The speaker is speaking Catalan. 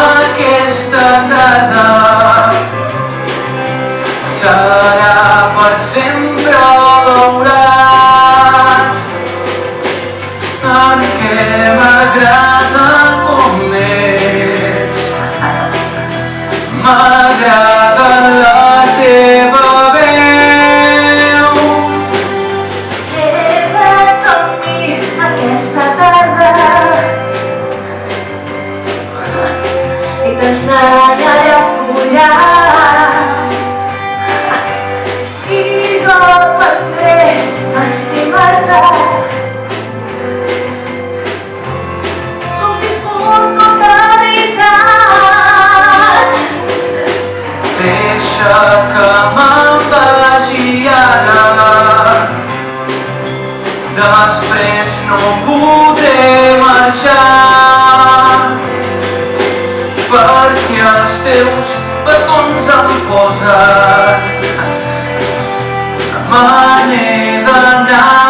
aquesta tarda serà per sempre, veuràs, perquè m'agrada com ets, m'agrada la teva veu. Queda't amb mi aquesta tarda i t'ensenyaré a follar i jo aprendré a estimar-te com si fos tota veritat. Deixa que me'n vagi ara, després no podré marxar, perquè els teus petons em posen, me n'he d'anar.